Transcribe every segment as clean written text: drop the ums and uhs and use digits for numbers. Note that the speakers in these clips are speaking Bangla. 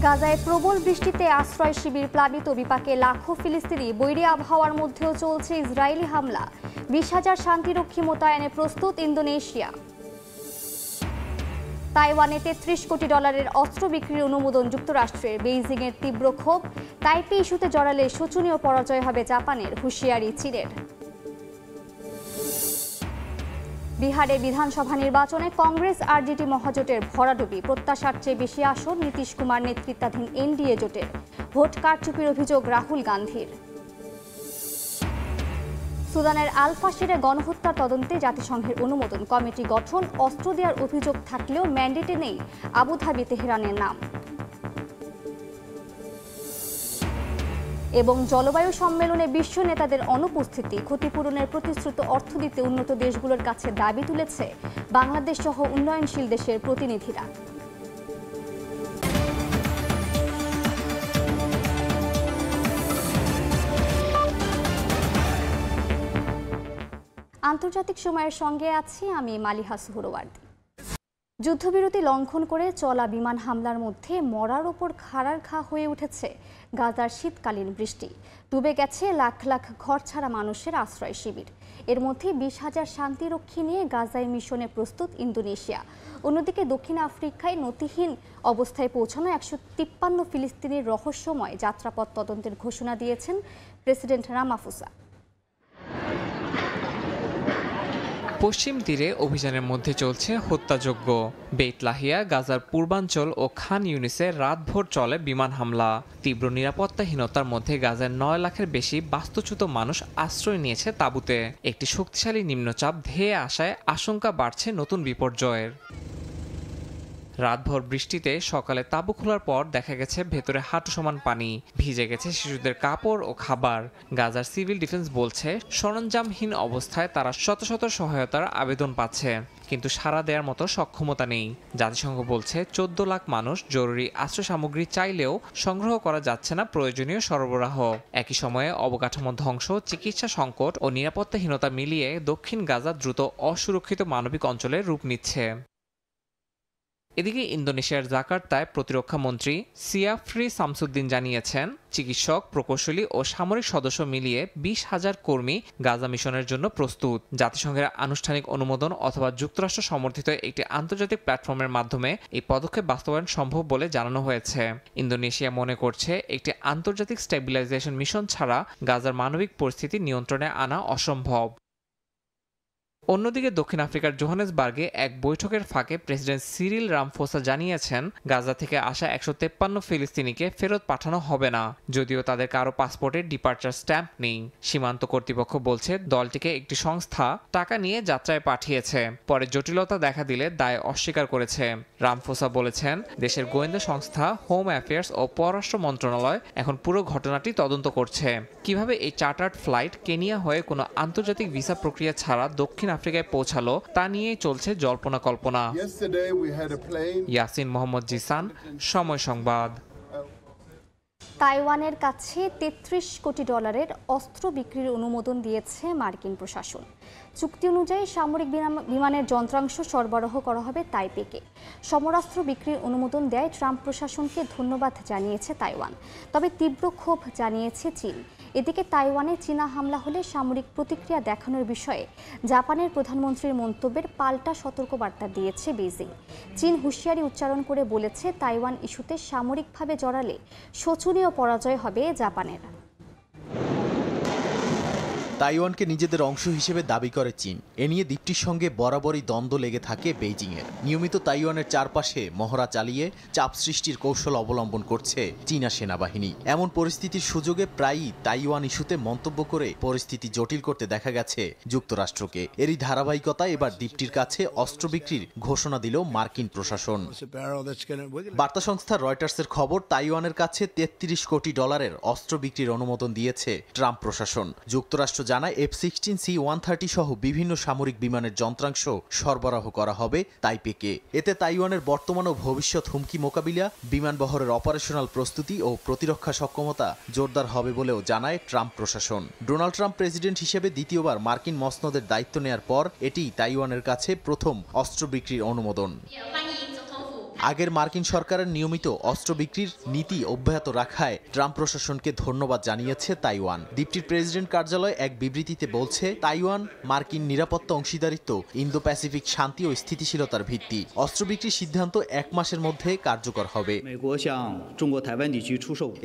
গাজায় প্রবল বৃষ্টিতে আশ্রয় শিবির প্লাবিত, বিপাকে লাখো ফিলিস্তিনি। বৈরী আবহাওয়ার মধ্যেও চলছে ইসরায়েলি হামলা। 20,000 শান্তিরক্ষী মোতায়েনে প্রস্তুত ইন্দোনেশিয়া। তাইওয়ানে $33 কোটি অস্ত্র বিক্রির অনুমোদন যুক্তরাষ্ট্রের। বেইজিংয়ের তীব্র ক্ষোভ, তাইপে ইস্যুতে জড়ালে শোচনীয় পরাজয় হবে জাপানের, হুঁশিয়ারি চীনের। বিহারে বিধানসভা নির্বাচনে কংগ্রেস আরজেডি মহাজোটের ভরাডুবি। প্রত্যাশার চেয়ে বেশি আসন নীতিশ কুমার নেতৃত্বাধীন এনডিএ জোটের। ভোট কারচুপির অভিযোগ রাহুল গান্ধীর। সুদানের আল ফাশিরে গণহত্যার তদন্তে জাতিসংঘের অনুমোদন। কমিটি গঠন। অস্ত্র দেওয়ার অভিযোগ থাকলেও ম্যান্ডেটে নেই আবুধাবি তেহরানের নাম। এবং জলবায়ু সম্মেলনে বিশ্ব নেতাদের অনুপস্থিতি, ক্ষতিপূরণের প্রতিশ্রুত অর্থ দিতে উন্নত দেশগুলোর কাছে দাবি তুলেছে বাংলাদেশ সহ উন্নয়নশীল দেশের প্রতিনিধিরা। আন্তর্জাতিক সময়ের সঙ্গে আছি আমি মালিহা সুহরওয়ার্দী। যুদ্ধবিরতি লঙ্ঘন করে চলা বিমান হামলার মধ্যে মরার ওপর খাড়ার ঘা হয়ে উঠেছে গাজার শীতকালীন বৃষ্টি। ডুবে গেছে লাখ লাখ ঘরছাড়া মানুষের আশ্রয় শিবির। এর মধ্যে 20,000 শান্তিরক্ষী নিয়ে গাজায় মিশনে প্রস্তুত ইন্দোনেশিয়া। অন্যদিকে দক্ষিণ আফ্রিকায় নতিহীন অবস্থায় পৌঁছানো 153 ফিলিস্তিনির রহস্যময় যাত্রাপথ তদন্তের ঘোষণা দিয়েছেন প্রেসিডেন্ট রামাফোসা। পশ্চিম তীরে অভিযানের মধ্যে চলছে হত্যাযজ্ঞ। বেইত লাহিয়া, গাজার পূর্বাঞ্চল ও খান ইউনিসে রাতভর চলে বিমান হামলা। তীব্র নিরাপত্তাহীনতার মধ্যে গাজার 9 লাখের বেশি বাস্তুচ্যুত মানুষ আশ্রয় নিয়েছে তাঁবুতে। একটি শক্তিশালী নিম্নচাপ ধেয়ে আসায় আশঙ্কা বাড়ছে নতুন বিপর্যয়ের। রাতভর বৃষ্টিতে সকালে তাঁবু খোলার পর দেখা গেছে ভেতরে হাঁটু সমান পানি। ভিজে গেছে শিশুদের কাপড় ও খাবার। গাজার সিভিল ডিফেন্স বলছে সরঞ্জামহীন অবস্থায় তারা শত শত সহায়তার আবেদন পাচ্ছে, কিন্তু সাড়া দেওয়ার মতো সক্ষমতা নেই। জাতিসংঘ বলছে 14 লাখ মানুষ জরুরি আশ্রয় সামগ্রী চাইলেও সংগ্রহ করা যাচ্ছে না প্রয়োজনীয় সরবরাহ। একই সময়ে অবকাঠামো ধ্বংস, চিকিৎসা সংকট ও নিরাপত্তাহীনতা মিলিয়ে দক্ষিণ গাজা দ্রুত অসুরক্ষিত মানবিক অঞ্চলে রূপ নিচ্ছে। এদিকে ইন্দোনেশিয়ার জাকার্তায় প্রতিরক্ষা মন্ত্রী সিয়াফ্রি শামসুদ্দিন জানিয়েছেন, চিকিৎসক, প্রকৌশলী ও সামরিক সদস্য মিলিয়ে 20,000 কর্মী গাজা মিশনের জন্য প্রস্তুত। জাতিসংঘের আনুষ্ঠানিক অনুমোদন অথবা যুক্তরাষ্ট্র সমর্থিত একটি আন্তর্জাতিক প্ল্যাটফর্মের মাধ্যমে এই পদক্ষেপ বাস্তবায়ন সম্ভব বলে জানানো হয়েছে। ইন্দোনেশিয়া মনে করছে একটি আন্তর্জাতিক স্টেবিলাইজেশন মিশন ছাড়া গাজার মানবিক পরিস্থিতি নিয়ন্ত্রণে আনা অসম্ভব। অন্যদিকে দক্ষিণ আফ্রিকার জোহানেসবার্গে এক বৈঠকের ফাঁকে প্রেসিডেন্ট সিরিল রামফোসা জানিয়েছেন, গাজা থেকে আসা 153 ফিলিস্তিনিকে ফেরত পাঠানো হবে না, যদিও তাদের কারো পাসপোর্টে ডিপার্চার স্ট্যাম্প নেই। সীমান্ত কর্তৃপক্ষ বলছে দলটিকে একটি সংস্থা টাকা নিয়ে যাত্রায় পাঠিয়েছে, পরে জটিলতা দেখা দিলে দায় অস্বীকার করেছে। রামফোসা বলেছেন, দেশের গোয়েন্দা সংস্থা হোম অ্যাফেয়ার্স ও পররাষ্ট্র মন্ত্রণালয় এখন পুরো ঘটনাটি তদন্ত করছে। কিভাবে এই চার্টার্ড ফ্লাইট কেনিয়া হয়ে কোনো আন্তর্জাতিক ভিসা প্রক্রিয়া ছাড়া দক্ষিণ আফ্রিকায় পৌঁছালো তা নিয়েই চলছে জল্পনা কল্পনা। ইয়াসিন মোহাম্মদ জিসান, সময় সংবাদ। তাইওয়ানের কাছে $33 কোটি অস্ত্র বিক্রির অনুমোদন দিয়েছে মার্কিন প্রশাসন। চুক্তি অনুযায়ী সামরিক বিমানের যন্ত্রাংশ সরবরাহ করা হবে তাইপেকে। সমরাস্ত্র বিক্রির অনুমোদন দেয় ট্রাম্প প্রশাসনকে ধন্যবাদ জানিয়েছে তাইওয়ান। তবে তীব্র ক্ষোভ জানিয়েছে চীন। এদিকে তাইওয়ানে চীনা হামলা হলে সামরিক প্রতিক্রিয়া দেখানোর বিষয়ে জাপানের প্রধানমন্ত্রীর মন্তব্যের পাল্টা সতর্কবার্তা দিয়েছে বেইজিং। চীন হুঁশিয়ারি উচ্চারণ করে বলেছে, তাইওয়ান ইস্যুতে সামরিকভাবে জড়ালে শোচনীয় পরাজয় হবে জাপানের। তাইওয়ানকে নিজেদের অংশ হিসেবে দাবি করে চীন। এ নিয়ে দ্বীপটির সঙ্গে বরাবরই দ্বন্দ্ব লেগে থাকে বেইজিংয়ের। নিয়মিত তাইওয়ানের চারপাশে মহড়া চালিয়ে চাপ সৃষ্টির কৌশল অবলম্বন করছে চীনা সেনাবাহিনী। এমন পরিস্থিতির সুযোগে প্রায়ই তাইওয়ান ইস্যুতে মন্তব্য করে পরিস্থিতি জটিল করতে দেখা গেছে যুক্তরাষ্ট্রকে। এরই ধারাবাহিকতায় এবার দ্বীপটির কাছে অস্ত্র বিক্রির ঘোষণা দিল মার্কিন প্রশাসন। বার্তা সংস্থা রয়টার্সের খবর, তাইওয়ানের কাছে $33 কোটি অস্ত্র বিক্রির অনুমোদন দিয়েছে ট্রাম্প প্রশাসন। যুক্তরাষ্ট্র জানায় F-16C-130 সহ বিভিন্ন সামরিক বিমানের যন্ত্রাংশ সরবরাহ করা হবে তাইপেকে। এতে তাইওয়ানের বর্তমান ও ভবিষ্যৎ হুমকি মোকাবিলা, বিমানবহরের অপারেশনাল প্রস্তুতি ও প্রতিরক্ষা সক্ষমতা জোরদার হবে বলেও জানায় ট্রাম্প প্রশাসন। ডোনাল্ড ট্রাম্প প্রেসিডেন্ট হিসেবে দ্বিতীয়বার মার্কিন মসনদের দায়িত্ব নেয়ার পর এটি তাইওয়ানের কাছে প্রথম অস্ত্র বিক্রির অনুমোদন। আগের মার্কিন সরকারের নিয়মিত অস্ত্র বিক্রির নীতি অব্যাহত রাখায় ট্রাম্প প্রশাসনকে ধন্যবাদ জানিয়েছে তাইওয়ান। দ্বীপটির প্রেসিডেন্ট কার্যালয় এক বিবৃতিতে বলছে, তাইওয়ান মার্কিন নিরাপত্তা অংশীদারিত্ব, ইন্দো প্যাসিফিক শান্তি ও স্থিতিশীলতার ভিত্তি। অস্ত্র বিক্রির সিদ্ধান্ত 1 মাসের মধ্যে কার্যকর হবে।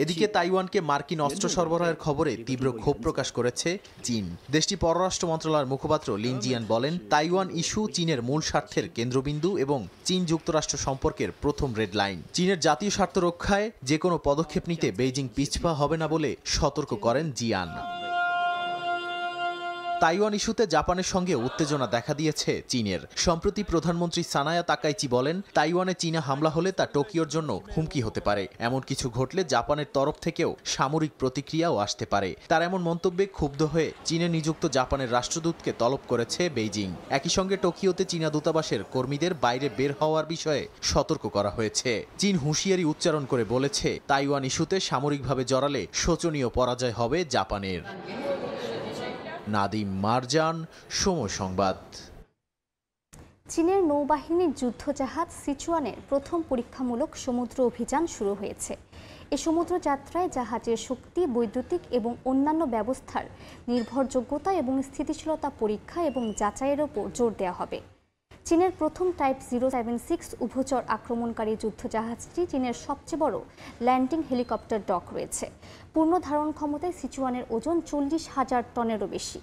এদিকে তাইওয়ানকে মার্কিন অস্ত্র সরবরাহের খবরে তীব্র ক্ষোভ প্রকাশ করেছে চীন। দেশটির পররাষ্ট্র মন্ত্রণালয়ের মুখপাত্র লিন জিয়ান বলেন, তাইওয়ান ইস্যু চীনের মূল স্বার্থের কেন্দ্রবিন্দু এবং চীন যুক্তরাষ্ট্র সম্পর্কের প্রথম রেড লাইন। চীনের জাতীয় স্বার্থ রক্ষায় যে কোনো পদক্ষেপ নিতে বেইজিং পিছপা হবে না বলে সতর্ক করেন জিয়ান। তাইওয়ান ইস্যুতে জাপানের সঙ্গে উত্তেজনা দেখা দিয়েছে চীনের। সম্প্রতি প্রধানমন্ত্রী সানায়া তাকাইচি বলেন, তাইওয়ানে চীনা হামলা হলে তা টোকিওর জন্য হুমকি হতে পারে। এমন কিছু ঘটলে জাপানের তরফ থেকেও সামরিক প্রতিক্রিয়াও আসতে পারে। তার এমন মন্তব্যে ক্ষুব্ধ হয়ে চীনে নিযুক্ত জাপানের রাষ্ট্রদূতকে তলব করেছে বেইজিং। একই সঙ্গে টোকিওতে চীনা দূতাবাসের কর্মীদের বাইরে বের হওয়ার বিষয়ে সতর্ক করা হয়েছে। চীন হুঁশিয়ারি উচ্চারণ করে বলেছে, তাইওয়ান ইস্যুতে সামরিকভাবে জড়ালে শোচনীয় পরাজয় হবে জাপানের। নাদিম মারজান, সময় সংবাদ। চীনের নৌবাহিনীর যুদ্ধজাহাজ সিচুয়ানের প্রথম পরীক্ষামূলক সমুদ্র অভিযান শুরু হয়েছে। এই সমুদ্র যাত্রায় জাহাজের শক্তি, বৈদ্যুতিক এবং অন্যান্য ব্যবস্থার নির্ভরযোগ্যতা এবং স্থিতিশীলতা পরীক্ষা এবং যাচাইয়ের ওপর জোর দেওয়া হবে। চীনের প্রথম টাইপ 076 উভচর আক্রমণকারী যুদ্ধজাহাজটি চীনের সবচেয়ে বড় ল্যান্ডিং হেলিকপ্টার ডক রয়েছে। পূর্ণ ধারণ ক্ষমতায় সিচুয়ানের ওজন 40,000 টনেরও বেশি।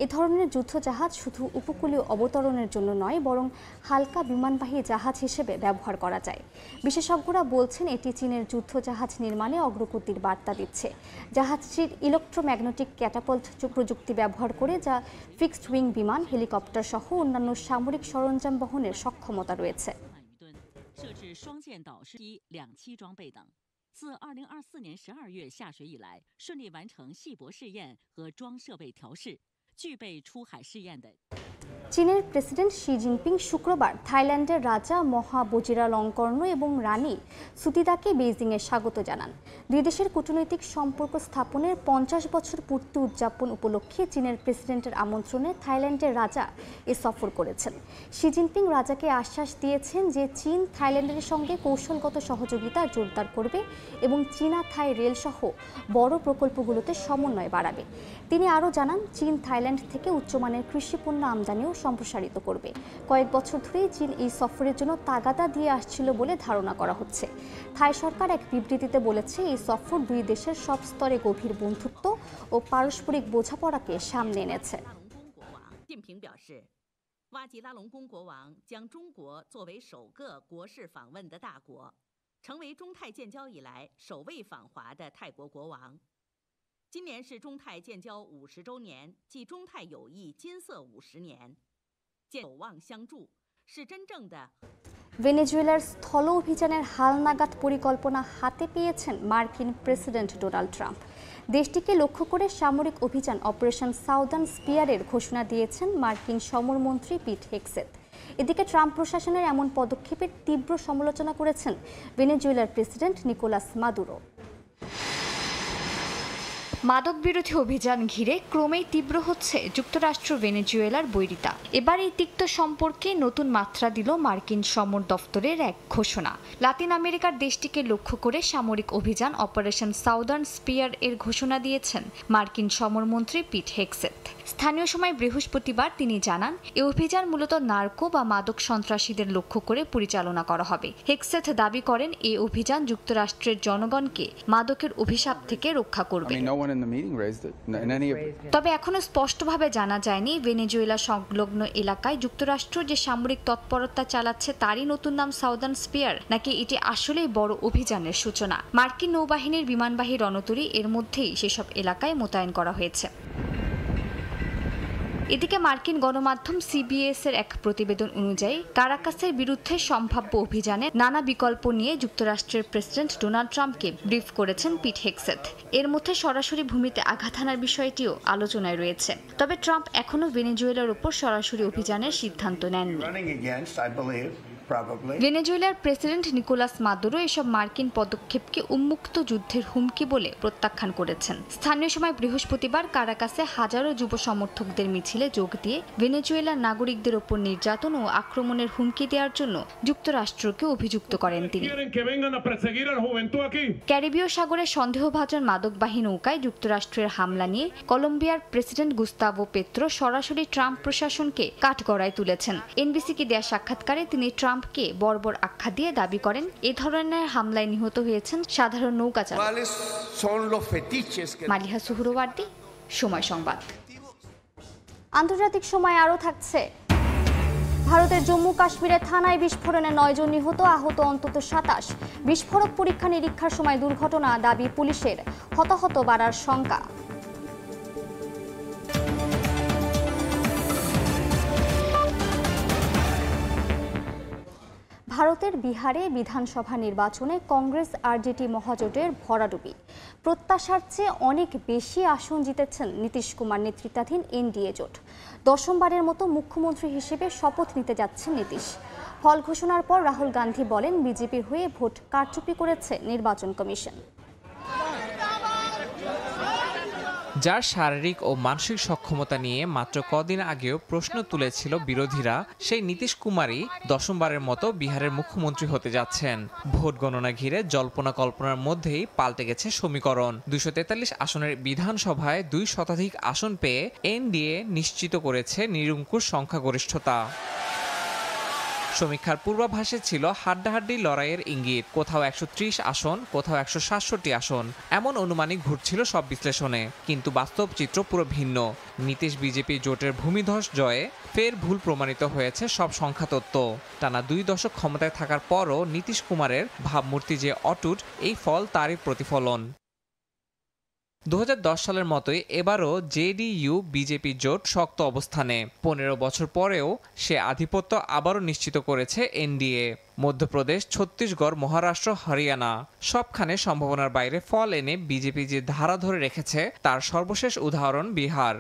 এ ধরনের যুদ্ধজাহাজ শুধু উপকূলীয় অবতরণের জন্য নয়, বরং হালকা বিমানবাহী জাহাজ হিসেবে ব্যবহার করা যায়। বিশেষজ্ঞরা বলছেন, এটি চীনের যুদ্ধজাহাজ নির্মাণে অগ্রগতির বার্তা দিচ্ছে। জাহাজটির ইলেকট্রোম্যাগনেটিক ক্যাটাপল্ট প্রযুক্তি ব্যবহার করে, যা ফিক্সড উইং বিমান, হেলিকপ্টার সহ অন্যান্য সামরিক সরঞ্জাম বহনের সক্ষমতা রয়েছে।自2024年12月下水以来，顺利完成细泊试验和装设备调试，具备出海试验的。চীনের প্রেসিডেন্ট শি জিনপিং শুক্রবার থাইল্যান্ডের রাজা মহা বজিরালঙ্কর্ণ এবং রানী সুতিদাকে বেইজিংয়ে স্বাগত জানান। দুই দেশের কূটনৈতিক সম্পর্ক স্থাপনের 50 বছর পূর্তি উদযাপন উপলক্ষে চীনের প্রেসিডেন্টের আমন্ত্রণে থাইল্যান্ডের রাজা এ সফর করেছেন। শি জিনপিং রাজাকে আশ্বাস দিয়েছেন যে চীন থাইল্যান্ডের সঙ্গে কৌশলগত সহযোগিতা জোরদার করবে এবং চীনা থাই রেল সহ বড় প্রকল্পগুলোতে সমন্বয় বাড়াবে। তিনি আরও জানান, চীন থাইল্যান্ড থেকে উচ্চমানের কৃষিপণ্য আমদানিও সম্প্রসারিত করবে। কয়েক বছর ধরেই চীন এই সফরের জন্য তাগাদা দিয়ে আসছিল বলে ধারণা করা হচ্ছে। থাই সরকার এক বিবৃতিতে বলেছে, এই সফর দুই দেশের সব স্তরে গভীর বন্ধুত্ব ও পারস্পরিক বোঝাপড়াকে সামনে এনেছে। 挖吉拉隆宫国王将中国作为首个国事访问的大国，成为中泰建交以来首位访华的泰国国王。今年是中泰建交50周年，即中泰友谊金色50年，有望相助，是真正的。ভেনেজুয়েলার স্থল অভিযানের হালনাগাদ পরিকল্পনা হাতে পেয়েছেন মার্কিন প্রেসিডেন্ট ডোনাল্ড ট্রাম্প। দেশটিকে লক্ষ্য করে সামরিক অভিযান অপারেশন সাউদার্ন স্পিয়ারের ঘোষণা দিয়েছেন মার্কিন সমরমন্ত্রী পিট হেগসেথ। এদিকে ট্রাম্প প্রশাসনের এমন পদক্ষেপের তীব্র সমালোচনা করেছেন ভেনেজুয়েলার প্রেসিডেন্ট নিকোলাস মাদুরো। মাদক বিরোধী অভিযান ঘিরে ক্রমেই তীব্র হচ্ছে যুক্তরাষ্ট্র ভেনেজুয়েলার বৈরিতা। এবার এই তিক্ত সম্পর্কে নতুন মাত্রা দিল মার্কিন সমর দফতরের এক ঘোষণা। লাতিন আমেরিকার দেশটিকে লক্ষ্য করে সামরিক অভিযান অপারেশন সাউদার্ন স্পিয়ার এর ঘোষণা দিয়েছেন মার্কিন সমরমন্ত্রী পিট হেগসেথ। স্থানীয় সময় বৃহস্পতিবার তিনি জানান, এই অভিযান মূলত নার্কো বা মাদক সন্ত্রাসীদের লক্ষ্য করে পরিচালনা করা হবে। হেগসেথ দাবি করেন, এই অভিযান যুক্তরাষ্ট্রের জনগণকে মাদকের অভিশাপ থেকে রক্ষা করবে। তবে এখনো স্পষ্টভাবে জানা যায়নি ভেনেজুয়েলা সংলগ্ন এলাকায় যুক্তরাষ্ট্র যে সামরিক তৎপরতা চালাচ্ছে তারই নতুন নাম সাউদার্ন স্পিয়ার, নাকি এটি আসলেই বড় অভিযানের সূচনা। মার্কিন নৌবাহিনীর বিমানবাহী রণতরী এর মধ্যেই সেসব এলাকায় মোতায়েন করা হয়েছে। এদিকে মার্কিন গণমাধ্যম সিবিএস এর এক প্রতিবেদন অনুযায়ী কারাকাসের বিরুদ্ধে সম্ভাব্য অভিযানে নানা বিকল্প নিয়ে যুক্তরাষ্ট্রের প্রেসিডেন্ট ডোনাল্ড ট্রাম্পকে ব্রিফ করেছেন পিট হেগসেথ। এর মধ্যে সরাসরি ভূমিতে আঘাত হানার বিষয়টিও আলোচনায় রয়েছে। তবে ট্রাম্প এখনো ভেনেজুয়েলার উপর সরাসরি অভিযানের সিদ্ধান্ত নেননি। ভেনেজুয়েলার প্রেসিডেন্ট নিকোলাস মাদুরো এসব মার্কিন পদক্ষেপকে উন্মুক্ত যুদ্ধের হুমকি বলে প্রত্যাখ্যান করেছেন। স্থানীয় সময় বৃহস্পতিবার কারাকাসে হাজারো যুব সমর্থকদের মিছিলে যোগ দিয়ে ভেনেজুয়েলার নাগরিকদের ওপর নির্যাতন ও আক্রমণের হুমকি দেওয়ার জন্য যুক্তরাষ্ট্রকে অভিযুক্ত করেন তিনি। ক্যারিবীয় সাগরে সন্দেহভাজন মাদকবাহী নৌকায় যুক্তরাষ্ট্রের হামলা নিয়ে কলম্বিয়ার প্রেসিডেন্ট গুস্তাভো পেত্রো সরাসরি ট্রাম্প প্রশাসনকে কাঠগড়ায় তুলেছেন। এনবিসিকে দেয়া সাক্ষাৎকারে তিনি ট্রাম্পকে বর্বর আখ্যা দিয়ে দাবি করেন এ ধরনের হামলায় নিহত হয়েছেন সাধারণ নৌকাচালক। মালিহা সুহরওয়ার্দী, সময় সংবাদ। আন্তর্জাতিক সময় আরও থাকছে। ভারতের জম্মু কাশ্মীরে থানায় বিস্ফোরণে 9 জন নিহত, আহত অন্তত 27। বিস্ফোরক পরীক্ষা নিরীক্ষার সময় দুর্ঘটনা, দাবি পুলিশের। হতাহত বাড়ার শঙ্কা। ভারতের বিহারে বিধানসভা নির্বাচনে কংগ্রেস আরজেডি মহাজোটের ভরাডুবি। প্রত্যাশার চেয়ে অনেক বেশি আসন জিতেছেন নীতিশ কুমার নেতৃত্বাধীন এনডিএ জোট। দশমবারের মতো মুখ্যমন্ত্রী হিসেবে শপথ নিতে যাচ্ছেন নীতিশ। ফল ঘোষণার পর রাহুল গান্ধী বলেন বিজেপির হয়ে ভোট কারচুপি করেছে নির্বাচন কমিশন। যার শারীরিক ও মানসিক সক্ষমতা নিয়ে মাত্র কদিন আগেও প্রশ্ন তুলেছিল বিরোধীরা, সেই নীতিশ কুমারই দশমবারের মতো বিহারের মুখ্যমন্ত্রী হতে যাচ্ছেন। ভোট গণনা ঘিরে জল্পনা কল্পনার মধ্যেই পাল্টে গেছে সমীকরণ। 243 আসনের বিধানসভায় 2 শতাধিক আসন পেয়ে এনডিএ নিশ্চিত করেছে নিরঙ্কুশ সংখ্যাগরিষ্ঠতা। সমীক্ষার পূর্বাভাসে ছিল হাড্ডাহাড্ডি লড়াইয়ের ইঙ্গিত। কোথাও 130 আসন, কোথাও 167 আসন, এমন অনুমানিক ঘুরছিল সব বিশ্লেষণে। কিন্তু বাস্তব চিত্র পুরো ভিন্ন। নীতিশ বিজেপি জোটের ভূমিধস জয়ে ফের ভুল প্রমাণিত হয়েছে সব সংখ্যাতত্ত্ব। টানা 2 দশক ক্ষমতায় থাকার পরও নীতিশ কুমারের ভাবমূর্তি যে অটুট, এই ফল তারই প্রতিফলন। 2010 সালের মতোই এবারও জেডিইউ বিজেপি জোট শক্ত অবস্থানে। 15 বছর পরেও সে আধিপত্য আবারও নিশ্চিত করেছে এনডিএ। মধ্যপ্রদেশ, ছত্তিশগড়, মহারাষ্ট্র, হরিয়ানা সবখানে সম্ভাবনার বাইরে ফল এনে বিজেপি যে ধারা ধরে রেখেছে তার সর্বশেষ উদাহরণ বিহার।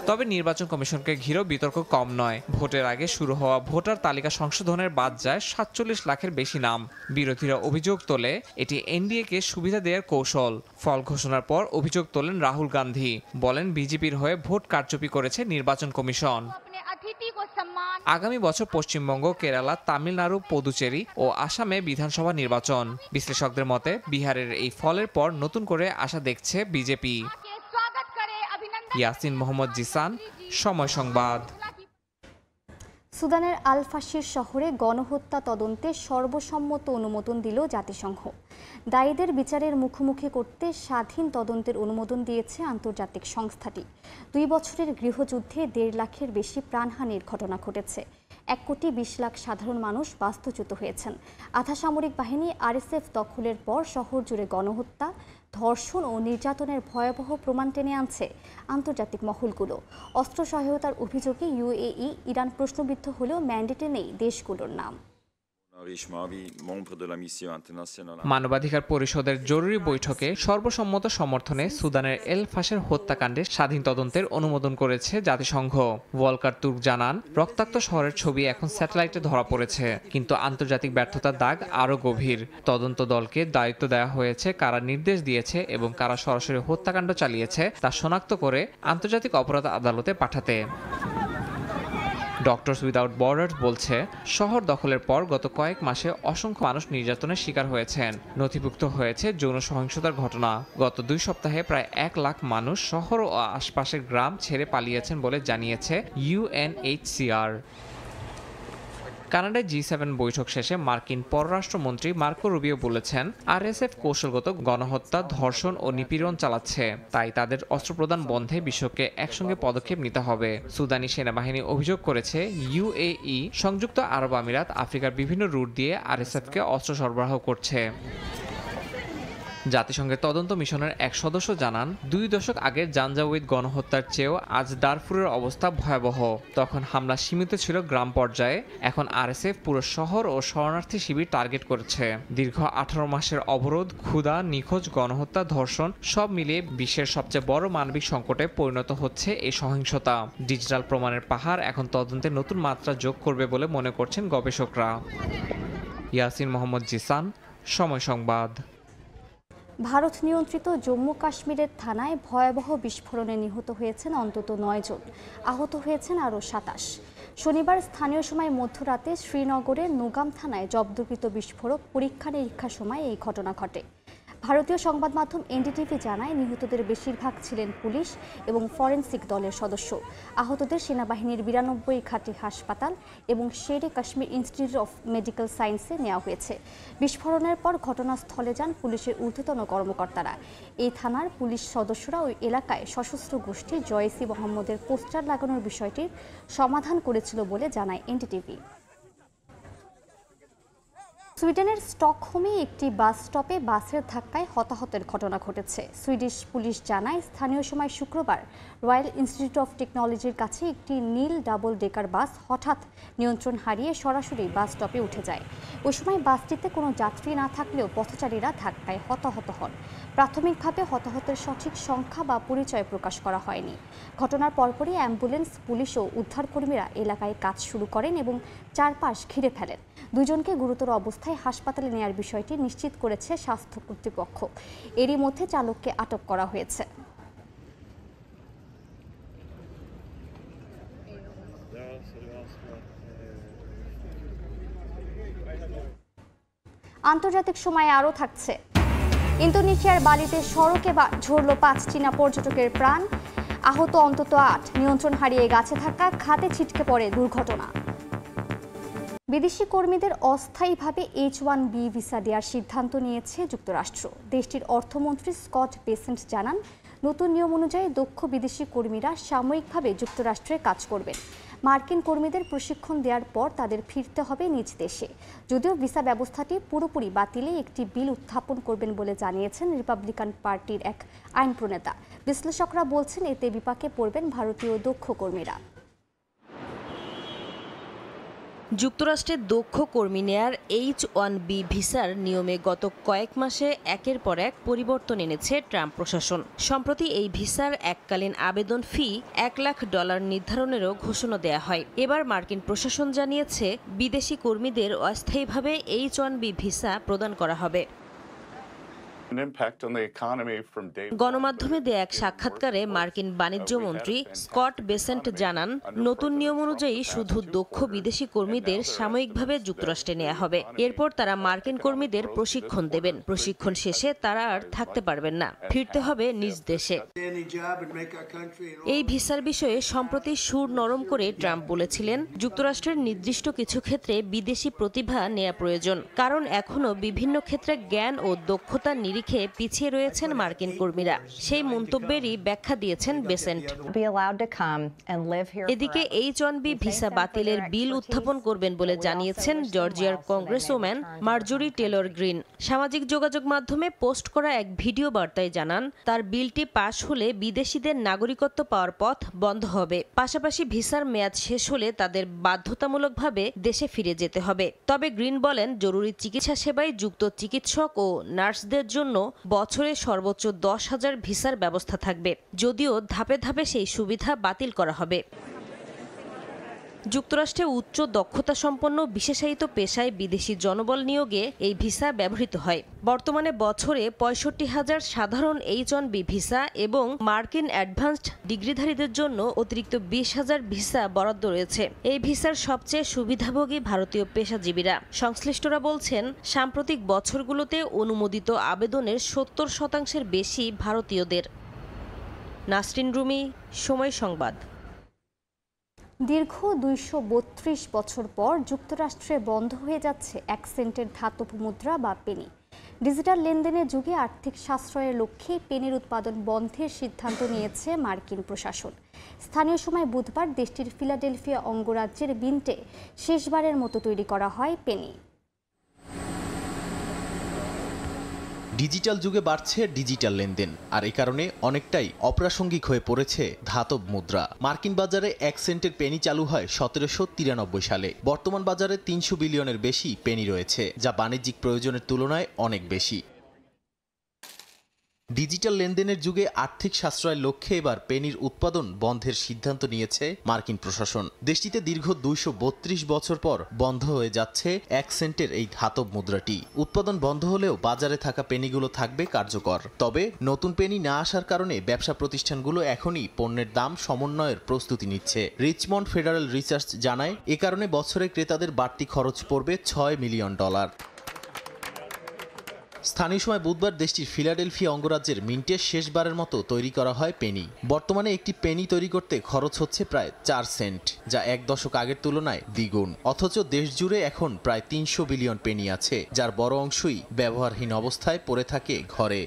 তবে নির্বাচন কমিশনকে ঘিরেও বিতর্ক কম নয়। ভোটের আগে শুরু হওয়া ভোটার তালিকা সংশোধনের বাদ যায় 47 লাখের বেশি নাম। বিরোধীরা অভিযোগ তোলে এটি এনডিএকে সুবিধা দেওয়ার কৌশল। ফল ঘোষণার পর অভিযোগ তোলেন রাহুল গান্ধী, বলেন বিজেপির হয়ে ভোট কারচুপি করেছে নির্বাচন কমিশন। আগামী বছর পশ্চিমবঙ্গ, কেরালা, তামিলনাড়ু, পুদুচেরি ও আসামে বিধানসভা নির্বাচন। বিশ্লেষকদের মতে বিহারের এই ফলের পর নতুন করে আশা দেখছে বিজেপি। ইয়াসিন মোহাম্মদ জিসান, সময় সংবাদ। সুদানের আল ফাশির শহরে গণহত্যা তদন্তে সর্বসম্মত অনুমোদন দিল জাতিসংঘ। দায়ীদের বিচারের মুখোমুখি করতে স্বাধীন তদন্তের অনুমোদন দিয়েছে আন্তর্জাতিক সংস্থাটি। 2 বছরের গৃহযুদ্ধে 1.5 লাখের বেশি প্রাণহানির ঘটনা ঘটেছে। 1,20,00,000 সাধারণ মানুষ বাস্তুচ্যুত হয়েছেন। আধা সামরিক বাহিনী আরএসএফ দখলের পর শহর জুড়ে গণহত্যা, ধর্ষণ ও নির্যাতনের ভয়াবহ প্রমাণ টেনে আনছে আন্তর্জাতিক মহলগুলো। অস্ত্র সহায়তার অভিযোগে ইউএই, ইরান প্রশ্নবিদ্ধ হলেও ম্যান্ডেটে নেই দেশগুলোর নাম। মানবাধিকার পরিষদের জরুরি বৈঠকে সর্বসম্মত সমর্থনে সুদানের এল ফাশের হত্যাকাণ্ডে স্বাধীন তদন্তের অনুমোদন করেছে জাতিসংঘ। ভলকার তুর্ক জানান, রক্তাক্ত শহরের ছবি এখন স্যাটেলাইটে ধরা পড়েছে, কিন্তু আন্তর্জাতিক ব্যর্থতার দাগ আরও গভীর। তদন্ত দলকে দায়িত্ব দেওয়া হয়েছে কারা নির্দেশ দিয়েছে এবং কারা সরাসরি হত্যাকাণ্ড চালিয়েছে তা শনাক্ত করে আন্তর্জাতিক অপরাধ আদালতে পাঠাতে। ডক্টরস উইদাউট বর্ডার্স বলছে, শহর দখলের পর গত কয়েক মাসে অসংখ্য মানুষ নির্যাতনের শিকার হয়েছেন। নথিভুক্ত হয়েছে যৌন সহিংসতার ঘটনা। গত 2 সপ্তাহে প্রায় 1 লাখ মানুষ শহর ও আশপাশের গ্রাম ছেড়ে পালিয়েছেন বলে জানিয়েছে ইউএনএইচসিআর। কানাডায় G7 বৈঠক শেষে মার্কিন পররাষ্ট্রমন্ত্রী মার্কো রুবিও বলেছেন, আরএসএফ কৌশলগত গণহত্যা, ধর্ষণ ও নিপীড়ন চালাচ্ছে, তাই তাদের অস্ত্র প্রদান বন্ধে বিশ্বকে একসঙ্গে পদক্ষেপ নিতে হবে। সুদানি সেনাবাহিনী অভিযোগ করেছে ইউএই, সংযুক্ত আরব আমিরাত আফ্রিকার বিভিন্ন রুট দিয়ে আরএসএফকে অস্ত্র সরবরাহ করছে। জাতিসংঘের তদন্ত মিশনের এক সদস্য জানান 2 দশক আগের জাঞ্জাউইদ গণহত্যার চেয়েও আজ দারফুরের অবস্থা ভয়াবহ। তখন হামলা সীমিত ছিল গ্রাম পর্যায়ে, এখন আরএসএফ পুরো শহর ও শরণার্থী শিবির টার্গেট করেছে। দীর্ঘ 18 মাসের অবরোধ, ক্ষুধা, নিখোঁজ, গণহত্যা, ধর্ষণ সব মিলিয়ে বিশ্বের সবচেয়ে বড় মানবিক সংকটে পরিণত হচ্ছে এই সহিংসতা। ডিজিটাল প্রমাণের পাহাড় এখন তদন্তে নতুন মাত্রা যোগ করবে বলে মনে করছেন গবেষকরা। ইয়াসিন মোহাম্মদ জিসান, সময় সংবাদ। ভারত নিয়ন্ত্রিত জম্মু কাশ্মীরের থানায় ভয়াবহ বিস্ফোরণে নিহত হয়েছেন অন্তত 9 জন, আহত হয়েছেন আরও 27। শনিবার স্থানীয় সময় মধ্যরাতে শ্রীনগরের নোগাম থানায় জব্দকৃত বিস্ফোরক পরীক্ষা নিরীক্ষার সময় এই ঘটনা ঘটে। ভারতীয় সংবাদ মাধ্যম এনডিটিভি জানায় নিহতদের বেশিরভাগ ছিলেন পুলিশ এবং ফরেনসিক দলের সদস্য। আহতদের সেনাবাহিনীর 92 ঘাটি হাসপাতাল এবং শেরে কাশ্মীর ইনস্টিটিউট অফ মেডিকেল সায়েন্সে নেওয়া হয়েছে। বিস্ফোরণের পর ঘটনাস্থলে যান পুলিশের ঊর্ধ্বতন কর্মকর্তারা। এই থানার পুলিশ সদস্যরা ওই এলাকায় সশস্ত্র গোষ্ঠী জয়েসি মোহাম্মদের পোস্টার লাগানোর বিষয়টির সমাধান করেছিল বলে জানায় এনডিটিভি। সুইডেনের স্টকহোমে একটি বাস স্টপে বাসের ধাক্কায় হতাহতের ঘটনা ঘটেছে। সুইডিশ পুলিশ জানায় স্থানীয় সময় শুক্রবার রয়্যাল ইনস্টিটিউট অফ টেকনোলজির কাছে একটি নীল ডাবল ডেকার বাস হঠাৎ নিয়ন্ত্রণ হারিয়ে সরাসরি বাস স্টপে উঠে যায়। ওই সময় বাসটিতে কোনো যাত্রী না থাকলেও পথচারীরা ধাক্কায় হতাহত হন। প্রাথমিকভাবে হতাহতের সঠিক সংখ্যা বা পরিচয় প্রকাশ করা হয়নি। ঘটনার পরপরই অ্যাম্বুলেন্স, পুলিশ ও উদ্ধারকর্মীরা এলাকায় কাজ শুরু করেন এবং চারপাশ ঘিরে ফেলেন। দুজনকে গুরুতর অবস্থায় হাসপাতালে নেয়ার বিষয়টি নিশ্চিত করেছে স্বাস্থ্য কর্তৃপক্ষ। এরই মধ্যে চালককে আটক করা হয়েছে। আন্তর্জাতিক সময়ে আরও থাকছে। ইন্দোনেশিয়ার বালিতে সড়কে ঝরল 5 চীনা পর্যটকের প্রাণ, আহত অন্তত 8। নিয়ন্ত্রণ হারিয়ে গাছে থাকা খাতে ছিটকে পড়ে দুর্ঘটনা। বিদেশি কর্মীদের অস্থায়ীভাবে H1B ভিসা দেওয়ার সিদ্ধান্ত নিয়েছে যুক্তরাষ্ট্র। দেশটির অর্থমন্ত্রী স্কট বেসেন্ট জানান, নতুন নিয়ম অনুযায়ী দক্ষ বিদেশি কর্মীরা সাময়িকভাবে যুক্তরাষ্ট্রে কাজ করবেন। মার্কিন কর্মীদের প্রশিক্ষণ দেওয়ার পর তাদের ফিরতে হবে নিজ দেশে। যদিও ভিসা ব্যবস্থাটি পুরোপুরি বাতিলে একটি বিল উত্থাপন করবেন বলে জানিয়েছেন রিপাবলিকান পার্টির এক আইন প্রণেতা। বিশ্লেষকরা বলছেন এতে বিপাকে পড়বেন ভারতীয় দক্ষ কর্মীরা। যুক্তরাষ্ট্রে দক্ষ কর্মী নেয়ার H1B ভিসার নিয়মে গত কয়েক মাসে একের পর এক পরিবর্তন এনেছে ট্রাম্প প্রশাসন। সম্প্রতি এই ভিসার এককালীন আবেদন ফি $1 লাখ নির্ধারণেরও ঘোষণা দেয়া হয়। এবার মার্কিন প্রশাসন জানিয়েছে বিদেশি কর্মীদের অস্থায়ীভাবে H1B ভিসা প্রদান করা হবে। গণমাধ্যমে দেয়া এক সাক্ষাৎকারে মার্কিন বাণিজ্য মন্ত্রী স্কট বেসেন্ট জানান, নতুন নিয়ম অনুযায়ী শুধু দক্ষ বিদেশি কর্মীদের সাময়িকভাবে যুক্তরাষ্ট্রে নেওয়া হবে। এরপর তারা মার্কিন কর্মীদের প্রশিক্ষণ দেবেন। প্রশিক্ষণ শেষে তারা আর থাকতে পারবেন না, ফিরতে হবে নিজ দেশে। এই ভিসার বিষয়ে সম্প্রতি সুর নরম করে ট্রাম্প বলেছিলেন, যুক্তরাষ্ট্রের নির্দিষ্ট কিছু ক্ষেত্রে বিদেশি প্রতিভা নেওয়া প্রয়োজন, কারণ এখনো বিভিন্ন ক্ষেত্রে জ্ঞান ও দক্ষতার নিরিখে পিছিয়ে রয়েছেন মার্কিন কর্মীরা। সেই মন্তব্যেরই ব্যাখ্যা দিয়েছেন বেসেন্ট। এদিকে H1B ভিসা বাতিলের বিল উত্থাপন করবেন বলে জানিয়েছেন জর্জিয়ার কংগ্রেসওম্যান মার্জরি টেলর গ্রিন। সামাজিক যোগাযোগ মাধ্যমে পোস্ট করা এক ভিডিও বার্তায় জানান, তার বিলটি পাশ হলে বিদেশিদের নাগরিকত্ব পাওয়ার পথ বন্ধ হবে। পাশাপাশি ভিসার মেয়াদ শেষ হলে তাদের বাধ্যতামূলকভাবে দেশে ফিরে যেতে হবে। তবে গ্রিন বলেন, জরুরি চিকিৎসা সেবায় যুক্ত চিকিৎসক ও নার্সদের জন্য বছরে সর্বোচ্চ 10,000 ভিসার ব্যবস্থা থাকবে, যদিও ধাপে ধাপে সেই সুবিধা বাতিল করা হবে। যুক্তরাষ্ট্রে উচ্চ দক্ষতা সম্পন্ন বিশেষায়িত পেশায় বিদেশি জনবল নিয়োগে এই ভিসা ব্যবহৃত হয়। বর্তমানে বছরে 65,000 সাধারণ H1B ভিসা এবং মার্কিন অ্যাডভান্সড ডিগ্রিধারীদের জন্য অতিরিক্ত 20,000 ভিসা বরাদ্দ রয়েছে। এই ভিসার সবচেয়ে সুবিধাভোগী ভারতীয় পেশাজীবীরা। সংশ্লিষ্টরা বলছেন, সাম্প্রতিক বছরগুলোতে অনুমোদিত আবেদনের 70% বেশি ভারতীয়দের। নাসরিন রুমি, সময় সংবাদ। দীর্ঘ 232 বছর পর যুক্তরাষ্ট্রে বন্ধ হয়ে যাচ্ছে 1 সেন্টের ধাতব মুদ্রা বা পেনি। ডিজিটাল লেনদেনের যুগে আর্থিক সাশ্রয়ের লক্ষ্যে পেনির উৎপাদন বন্ধের সিদ্ধান্ত নিয়েছে মার্কিন প্রশাসন। স্থানীয় সময় বুধবার দেশটির ফিলাডেলফিয়া অঙ্গরাজ্যের বিন্টে শেষবারের মতো তৈরি করা হয় পেনি। ডিজিটাল যুগে বাড়ছে ডিজিটাল লেনদেন, আর এ কারণে অনেকটাই অপ্রাসঙ্গিক হয়ে পড়েছে ধাতব মুদ্রা। মার্কিন বাজারে 1 সেন্টের পেনি চালু হয় 1793 সালে। বর্তমান বাজারে 300 বিলিয়নের বেশি পেনি রয়েছে, যা বাণিজ্যিক প্রয়োজনের তুলনায় অনেক বেশি। ডিজিটাল লেনদেনের যুগে আর্থিক সাশ্রয়ের লক্ষ্যে এবার পেনির উৎপাদন বন্ধের সিদ্ধান্ত নিয়েছে মার্কিন প্রশাসন। দেশটিতে দীর্ঘ 232 বছর পর বন্ধ হয়ে যাচ্ছে 1 সেন্টের এই ধাতব মুদ্রাটি। উৎপাদন বন্ধ হলেও বাজারে থাকা পেনিগুলো থাকবে কার্যকর। তবে নতুন পেনি না আসার কারণে ব্যবসা প্রতিষ্ঠানগুলো এখনই পণ্যের দাম সমন্বয়ের প্রস্তুতি নিচ্ছে। রিচমন্ড ফেডারেল রিসার্চ জানায়, এ কারণে বছরে ক্রেতাদের বাড়তি খরচ পড়বে $6 মিলিয়ন। স্থানীয় সময় বুধবার দেশটির ফিলাডেলফিয়া অঙ্গরাজ্যের মিন্টে শেষবারের মতো তৈরি করা হয় পেনি। বর্তমানে একটি পেনি তৈরি করতে খরচ হচ্ছে প্রায় 4 সেন্ট, যা 1 দশক আগের তুলনায় দ্বিগুণ। অথচ দেশ জুড়ে এখন প্রায় 300 বিলিয়ন পেনি আছে, যার বড় অংশই ব্যবহারহীন অবস্থায় পড়ে থাকে ঘরে।